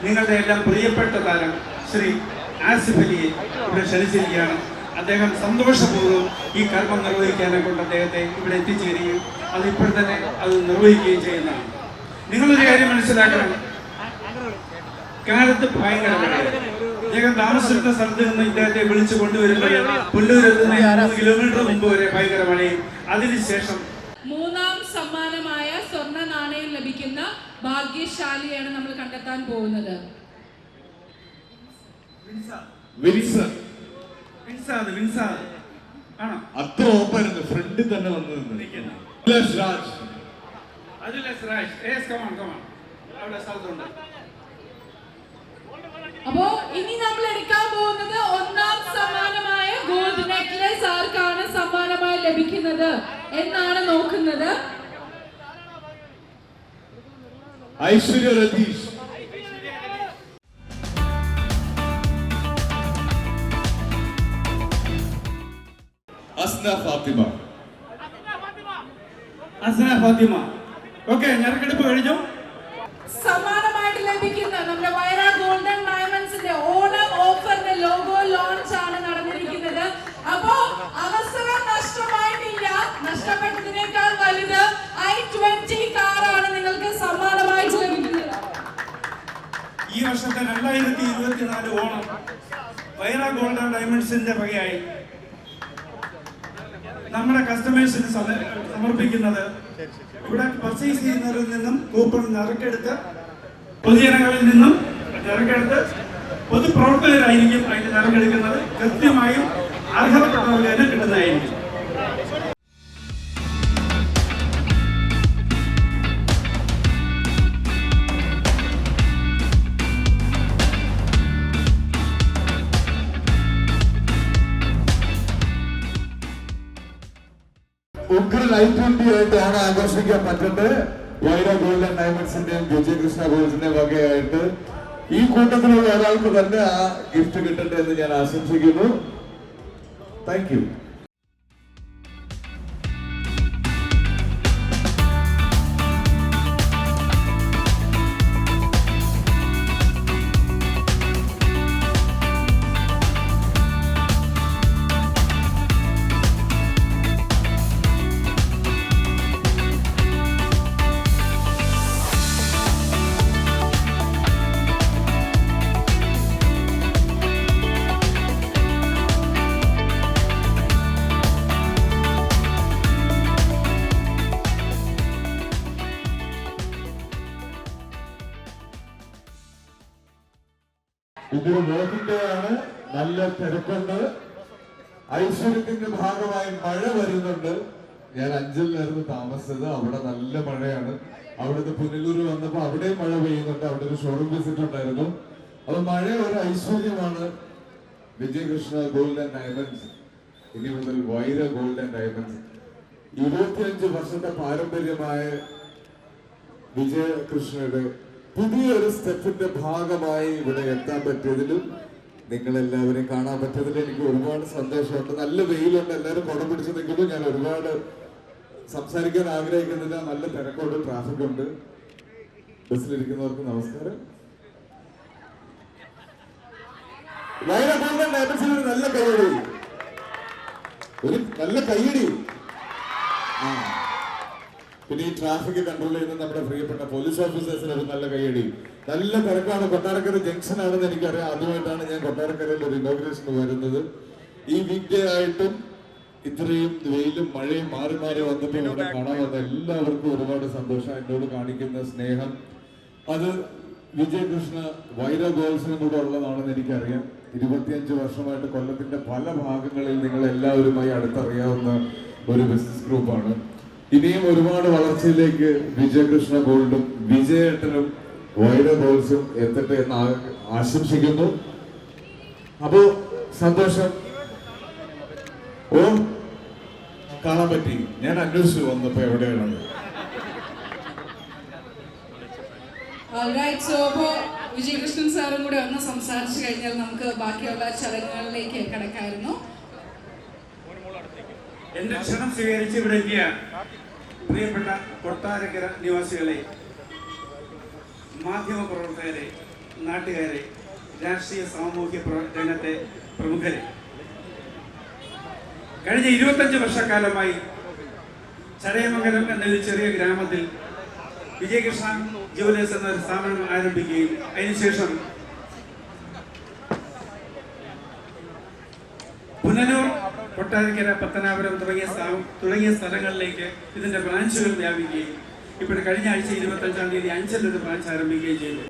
നിങ്ങളുടെ എല്ലാം പ്രിയപ്പെട്ട താരം ശ്രീ ആസിഫ് അലിയെ ഇവിടെ ക്ഷണിച്ചിരിക്കുകയാണ്. അദ്ദേഹം സന്തോഷപൂർവ്വം ഈ കർമ്മം നിർവഹിക്കാനെ കൊണ്ട് അദ്ദേഹത്തെ ഇവിടെ എത്തിച്ചേരുകയും അതിപ്പോൾ തന്നെ അത് നിർവഹിക്കുകയും ചെയ്യുന്നതാണ്. നിങ്ങളൊരു കാര്യം മനസ്സിലാക്കണം, കാലത്ത് ഭയങ്കര മഴയാണ്. അദ്ദേഹം താമസിച്ചിരുന്ന സ്ഥലത്ത് നിന്ന് ഇദ്ദേഹത്തെ വിളിച്ചു കൊണ്ടുവരുമ്പോൾ പുല്ലൂരെത്തുന്ന 3 കിലോമീറ്റർ മുമ്പ് വരെ ഭയങ്കര മഴയും അതിനുശേഷം 3ാം സമ്മാനമായ സ്വർണ്ണ നാണയം ലഭിക്കുന്ന ഭാഗ്യശാലിയാണ് നമ്മൾ കണ്ടെത്താൻ പോകുന്നത്. അത്ര ഓപ്പായിരുന്നു, ഫ്രണ്ടിൽ തന്നെ വന്നത്. അപ്പോ ഇനി നമ്മൾ എടുക്കാൻ പോകുന്നത് 1ാം സമ്മാനമായ ഗോൾഡ് നെക്ലസ് ആർക്കാണ് സമ്മാനമായി ലഭിക്കുന്നത് എന്നാണ് നോക്കുന്നത്. ഐശ്വര്യ രതീഷ്. അസ്ന ഫാത്തിമ. ഓക്കെ, ഞെരക്കെടുപ്പ് കഴിഞ്ഞു. സമ്മാനമായിട്ട് ലഭിക്കുന്ന നമ്മുടെ വൈറ ഗോൾഡൻ ഡയമണ്ട്സിന്റെ ഓണം ഓഫറിന്റെ ലോഗോ ലോഞ്ച് ആണ് നടന്നിരിക്കുന്നത്. അപ്പോ അവസരം നഷ്ടമായിട്ടില്ല, നഷ്ടപ്പെട്ടതിനേക്കാൾ വലുത് i20 കാറാണ് നിങ്ങൾക്ക് സമ്മാനമായിട്ട് ലഭിക്കുന്നത്. ഈ വർഷത്തെ 2024 ഓണം വൈറ ഗോൾഡൻ ഡയമണ്ട്സിന്റെ വകയായി നമ്മുടെ കസ്റ്റമേഴ്സിന് സമർപ്പിക്കുന്നത് ഇവിടെ പർച്ചേസ് ചെയ്യുന്നവരിൽ നിന്നും കൂപ്പൺ നറുക്കെടുത്ത് പൊതുജനങ്ങളിൽ നിന്നും നറുക്കെടുത്ത് പൊതുപ്രവർത്തകരായിരിക്കും അതിന് നറുക്കെടുക്കുന്നത്. കൃത്യമായും അർഹതപ്പെട്ടവർക്ക് തന്നെ കിട്ടുന്നതായിരിക്കും. ഉഗ്രൻ i20 ആയിട്ട് ഓണം ആഘോഷിക്കാൻ പറ്റുന്നത് വൈറ ഗോൾഡൻ ഡയമണ്ട്സിന്റെയും വിജയകൃഷ്ണ ഗോൾഡ്സിന്റെയും വകയായിട്ട് ഈ കൂട്ടത്തിലുള്ള ഒരാൾക്ക് തന്നെ ആ ഗിഫ്റ്റ് കിട്ടട്ടെ എന്ന് ഞാൻ ആശംസിക്കുന്നു. Thank you. ഇതൊരു വോട്ടിന്റെ ആണ്, നല്ല തിരക്കുണ്ട്. ഐശ്വര്യത്തിന്റെ ഭാഗമായി മഴ വരുന്നുണ്ട്. ഞാൻ അഞ്ചലിലായിരുന്നു താമസിച്ചത്, അവിടെ നല്ല മഴയാണ്. അവിടുന്ന് പുനലൂർ വന്നപ്പോ അവിടെയും മഴ പെയ്യുന്നുണ്ട്. അവിടെ ഒരു ഷോറൂം വിസിറ്റ് ഉണ്ടായിരുന്നു. അപ്പൊ മഴ ഒരു ഐശ്വര്യമാണ്. വിജയകൃഷ്ണ ഗോൾഡ് ആൻഡ് ഡയമണ്ട്സ് ഇനി മുതൽ വൈര ഗോൾഡ് ആൻഡ് ഡയമണ്ട്സ് 25 വർഷത്തെ പാരമ്പര്യമായ വിജയകൃഷ്ണയുടെ പുതിയൊരു സ്റ്റെപ്പിന്റെ ഭാഗമായി ഇവിടെ എത്താൻ പറ്റിയതിലും നിങ്ങളെല്ലാവരെയും കാണാൻ പറ്റിയതിലും എനിക്ക് ഒരുപാട് സന്തോഷമുണ്ട്. നല്ല വെയിലുണ്ട്, എല്ലാവരും കുട പിടിച്ച് നിൽക്കുന്നു. ഞാൻ ഒരുപാട് സംസാരിക്കാൻ ആഗ്രഹിക്കുന്നില്ല, നല്ല തിരക്കുണ്ട്, ട്രാഫിക് ഉണ്ട്. ബസ്സിലിരിക്കുന്നവർക്ക് നമസ്കാരം. വൈറ ഗോൾഡൻ ഡയമണ്ട്സിന് ഒരു നല്ല കയ്യടി, ഒരു നല്ല കയ്യടി. പിന്നെ ഈ ട്രാഫിക് കൺട്രോൾ ചെയ്യുന്ന നമ്മുടെ പ്രിയപ്പെട്ട പോലീസ് ഓഫീസേഴ്സിന് ഒരു നല്ല കയ്യടി. നല്ല തിരക്കാണ്. കൊട്ടാരക്കര ജംഗ്ഷൻ ആണെന്ന് എനിക്കറിയാം. ആദ്യമായിട്ടാണ് ഞാൻ കൊട്ടാരക്കരയിൽ ഒരു ഇനോഗ്രേഷന് വരുന്നത്. ഈ വീക്ക് ഡേ ആയിട്ടും ഇത്രയും വെയിലും മഴയും മാറി മാറി വന്നപ്പോൾ ഇവിടെ കാണാൻ വന്ന എല്ലാവർക്കും ഒരുപാട് സന്തോഷം. എന്നോട് കാണിക്കുന്ന സ്നേഹം അത് വിജയകൃഷ്ണ വൈര ഗോൾസിനും കൂടെ ഉള്ളതാണെന്ന് എനിക്കറിയാം. 25 വർഷമായിട്ട് കൊല്ലത്തിന്റെ പല ഭാഗങ്ങളിൽ നിങ്ങൾ എല്ലാവരുമായി അടുത്തറിയാവുന്ന ഒരു ബിസിനസ് ഗ്രൂപ്പാണ്. ഇനിയും ഒരുപാട് വളർച്ചയിലേക്ക് വിജയകൃഷ്ണ ഗോൾഡും വിജയേട്ടനും വൈര ഗോൾസും എത്തട്ടെ എന്ന് ആശംസിക്കുന്നു. അപ്പോ സന്തോഷം. ഓ, കാണാൻ പറ്റി. ഞാൻ അന്വേഷിച്ചു വന്നപ്പോ എവിടെയാണ്. വിജയകൃഷ്ണൻ സാറും കൂടെ ഒന്ന് സംസാരിച്ചു കഴിഞ്ഞാൽ നമുക്ക് ബാക്കിയുള്ള ചടങ്ങുകളിലേക്ക് കടക്കായിരുന്നു. എന്റെ ക്ഷണം സ്വീകരിച്ച് ഇവിടെ എത്തിയ പ്രിയപ്പെട്ട കൊട്ടാരക്കര നിവാസികളെ, മാധ്യമ പ്രവർത്തകരെ, നാട്ടുകാരെ, രാഷ്ട്രീയ സാമൂഹ്യ രംഗത്തെ പ്രമുഖരെ, കഴിഞ്ഞ 25 വർഷക്കാലമായി ചടയമംഗലം എന്നൊരു ചെറിയ ഗ്രാമത്തിൽ വിജയകൃഷ്ണ ജുവലേഴ്സ് എന്നൊരു സ്ഥാപനം ആരംഭിക്കുകയും അതിനുശേഷം പുനലൂർ, കൊട്ടാരക്കര, പത്തനാപുരം തുടങ്ങിയ സ്ഥലങ്ങളിലേക്ക് ഇതിന്റെ ബ്രാഞ്ചുകൾ വ്യാപിക്കുകയും ഇപ്പോൾ കഴിഞ്ഞ ആഴ്ച 25-ാം തീയതി അഞ്ചലിൽ ഒരു ബ്രാഞ്ച് ആരംഭിക്കുകയും ചെയ്തു.